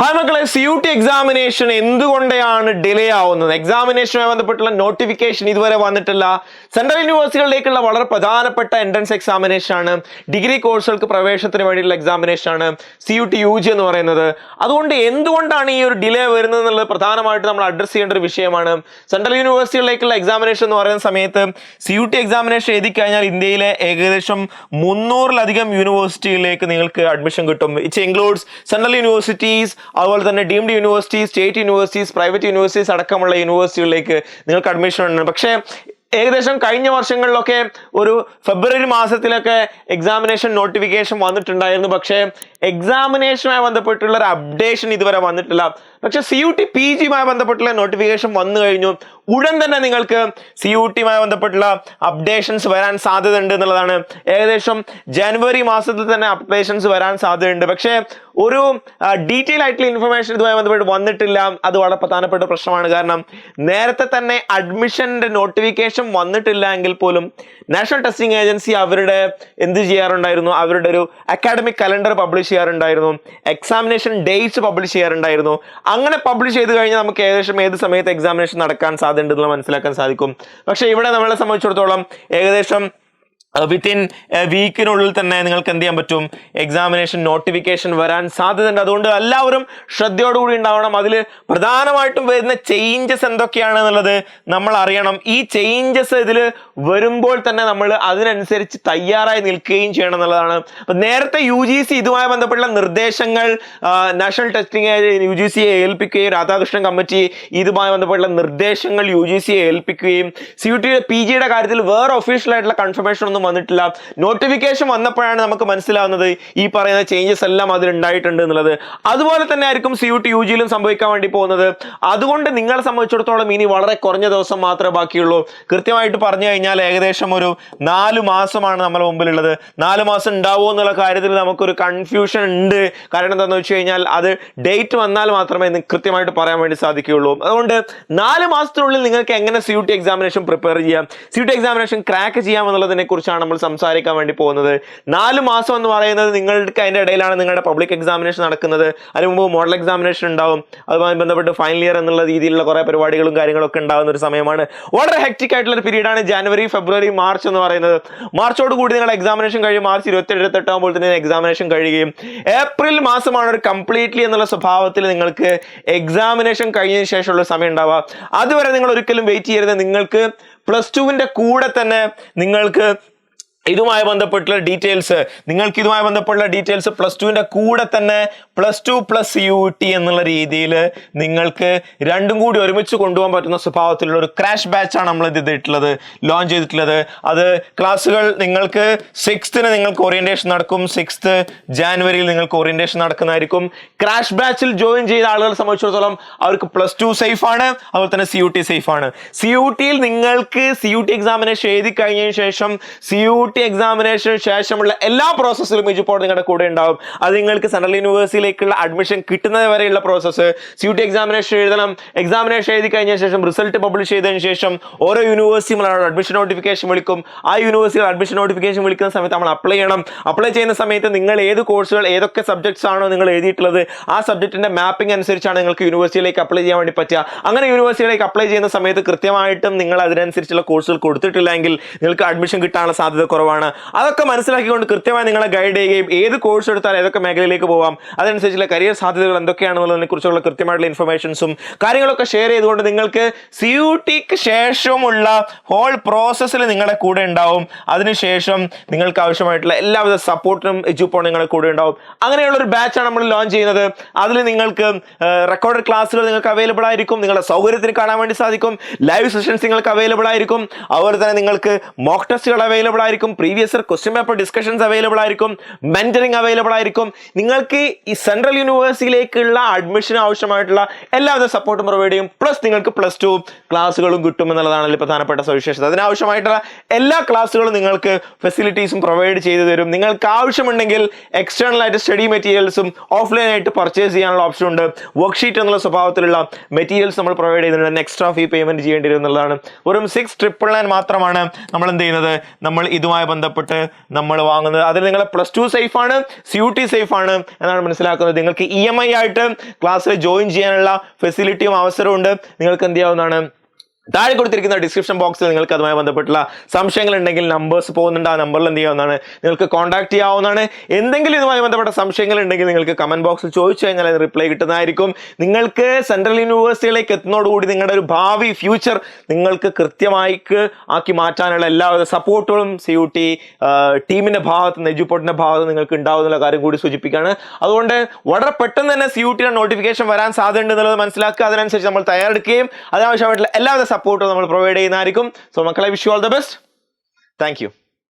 Hi മക്കളെ, CUT examination എന്തുകൊണ്ടാണ് delay ആവുന്നത്? എക്സാമിനേഷനുമായി ബന്ധപ്പെട്ടുള്ള നോട്ടിഫിക്കേഷൻ ഇതുവരെ വന്നിട്ടില്ല. സെൻട്രൽ യൂണിവേഴ്സിറ്റികളിലേക്കുള്ള വളരെ പ്രധാനപ്പെട്ട എൻട്രൻസ് എക്സാമിനേഷൻ ആണ്. ഡിഗ്രി കോഴ്സുകൾക്ക് പ്രവേശനത്തിന് വേണ്ടിയുള്ള എക്സാമിനേഷൻ ആണ് CUT UG എന്ന് പറയുന്നത്. അതുകൊണ്ട് എന്തുകൊണ്ടാണ് ഈ ഒരു ഡിലേ വരുന്നത് എന്നുള്ളത് പ്രധാനമായിട്ട് നമ്മൾ അഡ്രസ് ചെയ്യേണ്ട ഒരു വിഷയമാണ്. സെൻട്രൽ യൂണിവേഴ്സിറ്റികളിലേക്കുള്ള എക്സാമിനേഷൻ എന്ന് പറയുന്ന സമയത്ത് CUT എക്സാമിനേഷൻ എഴുതി കഴിഞ്ഞാൽ ഇന്ത്യയിലെ ഏകദേശം 300-ലധികം യൂണിവേഴ്സിറ്റികളിലേക്ക് നിങ്ങൾക്ക് അഡ്മിഷൻ കിട്ടും. ഇറ്റ്സ് ഇൻക്ലൂഡ്സ് സെൻട്രൽ യൂണിവേഴ്സിറ്റീസ്, അതുപോലെ തന്നെ deemed universities, state universities, private universities അടക്കമുള്ള യൂണിവേഴ്സിറ്റികളിലേക്ക് നിങ്ങൾക്ക് അഡ്മിഷൻ ഉണ്ട്. പക്ഷേ ഏകദേശം കഴിഞ്ഞ വർഷങ്ങളിലൊക്കെ ഒരു ഫെബ്രുവരി മാസത്തിലൊക്കെ എക്സാമിനേഷൻ നോട്ടിഫിക്കേഷൻ വന്നിട്ടുണ്ടായിരുന്നു. പക്ഷേ എക്സാമിനേഷനുമായി ബന്ധപ്പെട്ടുള്ള ഒരു അപ്ഡേഷൻ ഇതുവരെ വന്നിട്ടില്ല. പക്ഷെ CUT PGയുമായി ബന്ധപ്പെട്ടുള്ള നോട്ടിഫിക്കേഷൻ വന്നു കഴിഞ്ഞു. ഉടൻ തന്നെ നിങ്ങൾക്ക് CUTയുമായി ബന്ധപ്പെട്ടുള്ള അപ്ഡേഷൻസ് വരാൻ സാധ്യത ഉണ്ട് എന്നുള്ളതാണ്. ഏകദേശം ജനുവരി മാസത്തിൽ തന്നെ അപ്ഡേഷൻസ് വരാൻ സാധ്യതയുണ്ട്. പക്ഷേ ഒരു ഡീറ്റെയിൽ ആയിട്ടുള്ള ഇൻഫർമേഷൻ ഇതുമായി ബന്ധപ്പെട്ട് വന്നിട്ടില്ല. അത് വളരെ പ്രധാനപ്പെട്ട പ്രശ്നമാണ്. കാരണം നേരത്തെ തന്നെ അഡ്മിഷന്റെ നോട്ടിഫിക്കേഷൻ വന്നിട്ടില്ല എങ്കിൽ പോലും നാഷണൽ ടെസ്റ്റിംഗ് ഏജൻസി അവരുടെ എന്ത് ചെയ്യാറുണ്ടായിരുന്നു? അവരുടെ ഒരു അക്കാഡമിക് കലണ്ടർ പബ്ലിഷ് ചെയ്യാറുണ്ടായിരുന്നു, എക്സാമിനേഷൻ ഡേറ്റ്സ് പബ്ലിഷ് ചെയ്യാറുണ്ടായിരുന്നു. അങ്ങനെ പബ്ലിഷ് ചെയ്ത് കഴിഞ്ഞാൽ നമുക്ക് ഏകദേശം ഏത് സമയത്ത് എക്സാമിനേഷൻ നടക്കാൻ സാധ്യതയുണ്ടെന്ന് മനസ്സിലാക്കാൻ സാധിക്കും. പക്ഷേ ഇവിടെ നമ്മളെ സംബന്ധിച്ചിടത്തോളം ഏകദേശം വിത്തിൻ വീക്കിനുള്ളിൽ തന്നെ നിങ്ങൾക്ക് എന്ത് ചെയ്യാൻ പറ്റും? എക്സാമിനേഷൻ നോട്ടിഫിക്കേഷൻ വരാൻ സാധ്യതയുണ്ട്. അതുകൊണ്ട് എല്ലാവരും ശ്രദ്ധയോടുകൂടി ഉണ്ടാവണം. അതിൽ പ്രധാനമായിട്ടും വരുന്ന ചേഞ്ചസ് എന്തൊക്കെയാണെന്നുള്ളത് നമ്മൾ അറിയണം. ഈ ചേഞ്ചസ് ഇതിൽ വരുമ്പോൾ തന്നെ നമ്മൾ അതിനനുസരിച്ച് തയ്യാറായി നിൽക്കുകയും ചെയ്യണം എന്നുള്ളതാണ്. അപ്പം നേരത്തെ UGC ഇതുമായി ബന്ധപ്പെട്ടുള്ള നിർദ്ദേശങ്ങൾ നാഷണൽ ടെസ്റ്റിംഗ് UGCയെ ഏൽപ്പിക്കുകയും രാധാകൃഷ്ണൻ കമ്മിറ്റി ഇതുമായി ബന്ധപ്പെട്ടുള്ള നിർദ്ദേശങ്ങൾ UGCയെ ഏൽപ്പിക്കുകയും CUT PGയുടെ കാര്യത്തിൽ വേറെ ഒഫീഷ്യൽ ആയിട്ടുള്ള കൺഫർമേഷൻ ഒന്നും വന്നിട്ടില്ല. നോട്ടിഫിക്കേഷൻ വന്നപ്പോഴാണ് നമുക്ക് മനസ്സിലാവുന്നത് ഈ പറയുന്ന ചേഞ്ചസ് എല്ലാം അതിൽ ഉണ്ടായിട്ടുണ്ട് എന്നുള്ളത്. അതുപോലെ തന്നെ ആയിരിക്കും CUT UGയിലും സംഭവിക്കാൻ വേണ്ടി പോകുന്നത്. അതുകൊണ്ട് നിങ്ങളെ സംബന്ധിച്ചിടത്തോളം ഇനി വളരെ കുറഞ്ഞ ദിവസം മാത്രമേ ബാക്കിയുള്ളൂ. കൃത്യമായിട്ട് പറഞ്ഞു കഴിഞ്ഞാൽ ഏകദേശം ഒരു 4 മാസമാണ് നമ്മുടെ മുമ്പിലുള്ളത്. 4 മാസം ഉണ്ടാവുമോ എന്നുള്ള കാര്യത്തിൽ നമുക്കൊരു കൺഫ്യൂഷൻ ഉണ്ട്. കാരണം എന്താണെന്ന് വെച്ച് കഴിഞ്ഞാൽ അത് ഡേറ്റ് വന്നാൽ മാത്രമേ കൃത്യമായിട്ട് പറയാൻ വേണ്ടി സാധിക്കുകയുള്ളൂ. അതുകൊണ്ട് 4 മാസത്തിനുള്ളിൽ നിങ്ങൾക്ക് എങ്ങനെ CUT എക്സാമിനേഷൻ പ്രിപ്പയർ ചെയ്യാം, CUT എക്സാമിനേഷൻ ക്രാക്ക് ചെയ്യാം എന്നുള്ളതിനെ കുറിച്ചാണ് നമ്മൾ സംസാരിക്കാൻ വേണ്ടി പോകുന്നത്. 4 മാസം എന്ന് പറയുന്നത് നിങ്ങൾക്ക് അതിന്റെ ഇടയിലാണ് നിങ്ങളുടെ പബ്ലിക് എക്സാമിനേഷൻ നടക്കുന്നത്. അതിന് മുമ്പ് മോഡൽ എക്സാമിനേഷൻ ഉണ്ടാവും. അതുമായി ബന്ധപ്പെട്ട് ഫൈനൽ ഇയർ എന്നുള്ള രീതിയിലുള്ള കുറെ പരിപാടികളും കാര്യങ്ങളൊക്കെ ഉണ്ടാകുന്ന ഒരു സമയമാണ്. വളരെ ഹെക്റ്റിക് ആയിട്ടുള്ള ഒരു പീരീഡാണ് ജനുവരി, ഫെബ്രുവരി, മാർച്ച് എന്ന് പറയുന്നത്. മാർച്ചോട് കൂടി നിങ്ങളുടെ എക്സാമിനേഷൻ കഴിയും. മാർച്ച് 27-28 ആകുമ്പോൾ തന്നെ എക്സാമിനേഷൻ കഴിയുകയും ഏപ്രിൽ മാസമാണ് ഒരു കംപ്ലീറ്റ്ലി എന്നുള്ള സ്വഭാവത്തിൽ നിങ്ങൾക്ക് എക്സാമിനേഷൻ കഴിഞ്ഞതിന് ശേഷമുള്ള സമയം ഉണ്ടാവുക. അതുവരെ നിങ്ങൾ ഒരിക്കലും വെയിറ്റ് ചെയ്യരുത്. നിങ്ങൾക്ക് +2വിന്റെ കൂടെ തന്നെ നിങ്ങൾക്ക് ഇതുമായി ബന്ധപ്പെട്ടുള്ള ഡീറ്റെയിൽസ് +2വിന്റെ കൂടെ തന്നെ +2 + CUT എന്നുള്ള രീതിയിൽ നിങ്ങൾക്ക് രണ്ടും കൂടി ഒരുമിച്ച് കൊണ്ടുപോകാൻ പറ്റുന്ന സ്വഭാവത്തിലുള്ള ഒരു ക്രാഷ് ബാച്ചാണ് നമ്മൾ ലോഞ്ച് ചെയ്തിട്ടുള്ളത്. അത് ക്ലാസ്സുകൾ നിങ്ങൾക്ക് 6th നിങ്ങൾക്ക് ഓറിയന്റേഷൻ നടക്കും. 6th ജാനുവരിയിൽ നിങ്ങൾക്ക് ഓറിയന്റേഷൻ നടക്കുന്നതായിരിക്കും. ക്രാഷ് ബാച്ചിൽ ജോയിൻ ചെയ്ത ആളുകളെ സംബന്ധിച്ചിടത്തോളം അവർക്ക് +2 സേഫ് ആണ്, അതുപോലെ തന്നെ CUT സേഫ് ആണ്. CUTയിൽ നിങ്ങൾക്ക് CUT എക്സാമിനേഷൻ എഴുതി കഴിഞ്ഞതിന് ശേഷം CUT എക്സാമിനേഷന് ശേഷമുള്ള എല്ലാ പ്രോസസ്സിലും ഇപ്പോൾ നിങ്ങളുടെ കൂടെ ഉണ്ടാവും. അത് നിങ്ങൾക്ക് സെൻട്രൽ യൂണിവേഴ്സിറ്റിയിലേക്കുള്ള അഡ്മിഷൻ കിട്ടുന്നത് വരെയുള്ള പ്രോസസ്സ്. CUT എക്സാമിനേഷൻ എഴുതണം. എക്സാമിനേഷൻ എഴുതി കഴിഞ്ഞ ശേഷം റിസൾട്ട് പബ്ലിഷ് ചെയ്തതിനു ശേഷം ഓരോ യൂണിവേഴ്സിറ്റിയും അഡ്മിഷൻ നോട്ടിഫിക്കേഷൻ വിളിക്കും. ആ യൂണിവേഴ്സിറ്റികൾ അഡ്മിഷൻ നോട്ടിഫിക്കേഷൻ വിളിക്കുന്ന സമയത്ത് നമ്മൾ അപ്ലൈ ചെയ്യണം. അപ്ലൈ ചെയ്യുന്ന സമയത്ത് നിങ്ങൾ ഏത് കോഴ്സുകൾ ഏതൊക്കെ സബ്ജക്ട്സ് ആണോ നിങ്ങൾ എഴുതിയിട്ടുള്ളത് ആ സബ്ജക്റ്റിന്റെ മാപ്പിംഗ് അനുസരിച്ചാണ് നിങ്ങൾക്ക് യൂണിവേഴ്സിറ്റിയിലേക്ക് അപ്ലൈ ചെയ്യാൻ വേണ്ടി പറ്റുക. അങ്ങനെ യൂണിവേഴ്സിറ്റിയിലേക്ക് അപ്ലൈ ചെയ്യുന്ന സമയത്ത് കൃത്യമായിട്ടും നിങ്ങൾ അതിനനുസരിച്ചുള്ള കോഴ്സുകൾ കൊടുത്തിട്ടില്ലെങ്കിൽ നിങ്ങൾക്ക് അഡ്മിഷൻ കിട്ടാനുള്ള സാധ്യത കുറവാണ്. അതൊക്കെ മനസ്സിലാക്കിക്കൊണ്ട് കൃത്യമായി നിങ്ങളെ ഗൈഡ് ചെയ്യുകയും ഏത് കോഴ്സ് എടുത്താൽ ഏതൊക്കെ മേഖലയിലേക്ക് പോകാം, അതനുസരിച്ചുള്ള കരിയർ സാധ്യതകൾ എന്തൊക്കെയാണെന്നുള്ളതിനെ കുറിച്ചുള്ള കൃത്യമായിട്ടുള്ള ഇൻഫർമേഷൻസും കാര്യങ്ങളൊക്കെ ഷെയർ ചെയ്തുകൊണ്ട് നിങ്ങൾക്ക് CUTക്ക് ശേഷമുള്ള ഹോൾ പ്രോസസ്സിൽ നിങ്ങളുടെ കൂടെ ഉണ്ടാവും. അതിനുശേഷം നിങ്ങൾക്ക് ആവശ്യമായിട്ടുള്ള എല്ലാവിധ സപ്പോർട്ടിനും എജുപ്പോൾ നിങ്ങളുടെ കൂടെ ഉണ്ടാവും. അങ്ങനെയുള്ള ഒരു ബാച്ചാണ് നമ്മൾ ലോഞ്ച് ചെയ്യുന്നത്. അതിൽ നിങ്ങൾക്ക് റെക്കോർഡഡ് ക്ലാസ്സുകൾ നിങ്ങൾക്ക് അവൈലബിൾ ആയിരിക്കും. നിങ്ങളുടെ സൗകര്യത്തിന് കാണാൻ വേണ്ടി സാധിക്കും. ലൈവ് സെഷൻസ് നിങ്ങൾക്ക് അവൈലബിൾ ആയിരിക്കും. അതുപോലെ തന്നെ നിങ്ങൾക്ക് മോക്ക് ടെസ്റ്റുകൾ അവൈലബിൾ ആയിരിക്കും. Previous year question paper discussions available ആയിരിക്കും. മെന്ററിംഗ് അവൈലബിൾ ആയിരിക്കും. നിങ്ങൾക്ക് ഈ സെൻട്രൽ യൂണിവേഴ്സിറ്റിയിലേക്കുള്ള അഡ്മിഷൻ ആവശ്യമായിട്ടുള്ള എല്ലാവിധ സപ്പോർട്ടും പ്രൊവൈഡ് ചെയ്യും. പ്ലസ് നിങ്ങൾക്ക് +2 ക്ലാസ്സുകളും കിട്ടും എന്നുള്ളതാണ് പ്രധാനപ്പെട്ട സവിശേഷത. അതിനാവശ്യമായിട്ടുള്ള എല്ലാ ക്ലാസ്സുകളും നിങ്ങൾക്ക് ഫെസിലിറ്റീസും പ്രൊവൈഡ് ചെയ്തു തരും. നിങ്ങൾക്ക് ആവശ്യമുണ്ടെങ്കിൽ എക്സ്റ്റേണൽ ആയിട്ട് സ്റ്റഡി മെറ്റീരിയൽസും ഓഫ്ലൈൻ ആയിട്ട് പർച്ചേസ് ചെയ്യാനുള്ള ഓപ്ഷൻ ഉണ്ട്. വർക്ക്ഷീറ്റ് എന്നുള്ള സ്വഭാവത്തിലുള്ള മെറ്റീരിയൽസ് നമ്മൾ പ്രൊവൈഡ് ചെയ്യുന്നുണ്ട്. എക്സ്ട്രാ ഫീ പേയ്മെന്റ് ചെയ്യേണ്ടി വരും എന്നുള്ളതാണ്. വെറും 6,999 മാത്രമാണ് നമ്മൾ എന്ത് ചെയ്യുന്നത്, നമ്മൾ ഇതുമായി അതുമായി ബന്ധപ്പെട്ട് നമ്മൾ വാങ്ങുന്നത്. അതിൽ നിങ്ങളെ +2 സേഫ് ആണ്, CUT സേഫ് ആണ് എന്നാണ് മനസ്സിലാക്കുന്നത്. നിങ്ങൾക്ക് EMI ആയിട്ട് ക്ലാസ്സിൽ ജോയിൻ ചെയ്യാനുള്ള ഫെസിലിറ്റിയും അവസരവും ഉണ്ട്. നിങ്ങൾക്ക് എന്ത് ചെയ്യാവുന്നതാണ്, താഴെ കൊടുത്തിരിക്കുന്ന ഡിസ്ക്രിപ്ഷൻ ബോക്സിൽ നിങ്ങൾക്ക് അതുമായി ബന്ധപ്പെട്ടുള്ള സംശയങ്ങൾ ഉണ്ടെങ്കിൽ നമ്പേഴ്സ് പോകുന്നുണ്ട്, ആ നമ്പറിൽ എന്ത് ചെയ്യാവുന്നതാണ്, നിങ്ങൾക്ക് കോൺടാക്ട് ചെയ്യാവുന്നതാണ്. എന്തെങ്കിലും ഇതുമായി ബന്ധപ്പെട്ട സംശയങ്ങൾ ഉണ്ടെങ്കിൽ നിങ്ങൾക്ക് കമന്റ് ബോക്സിൽ ചോദിച്ചു കഴിഞ്ഞാൽ അത് റിപ്ലൈ കിട്ടുന്നതായിരിക്കും. നിങ്ങൾക്ക് സെൻട്രൽ യൂണിവേഴ്സിറ്റിയിലേക്ക് എത്തുന്നതോടുകൂടി നിങ്ങളുടെ ഒരു ഭാവി ഫ്യൂച്ചർ നിങ്ങൾക്ക് കൃത്യമായി ആക്കി മാറ്റാനുള്ള എല്ലാവിധ സപ്പോർട്ടുകളും CUT ടീമിന്റെ ഭാഗത്ത് നിന്ന്, എഡ്യൂപോർട്ടിന്റെ ഭാഗത്ത് നിങ്ങൾക്ക് ഉണ്ടാവുന്ന കാര്യം കൂടി സൂചിപ്പിക്കുകയാണ്. അതുകൊണ്ട് വളരെ പെട്ടെന്ന് തന്നെ CUT നോട്ടിഫിക്കേഷൻ വരാൻ സാധ്യതയുണ്ട് എന്നുള്ളത് മനസ്സിലാക്കുക. അതിനനുസരിച്ച് നമ്മൾ തയ്യാറെടുക്കുകയും അതിനാവശ്യമായിട്ടുള്ള എല്ലാവിധ സപ്പോർട്ടും നമ്മൾ പ്രൊവൈഡ് ചെയ്യുന്നതായിരിക്കും. സോ മക്കളെ, wish you all the best. Thank you.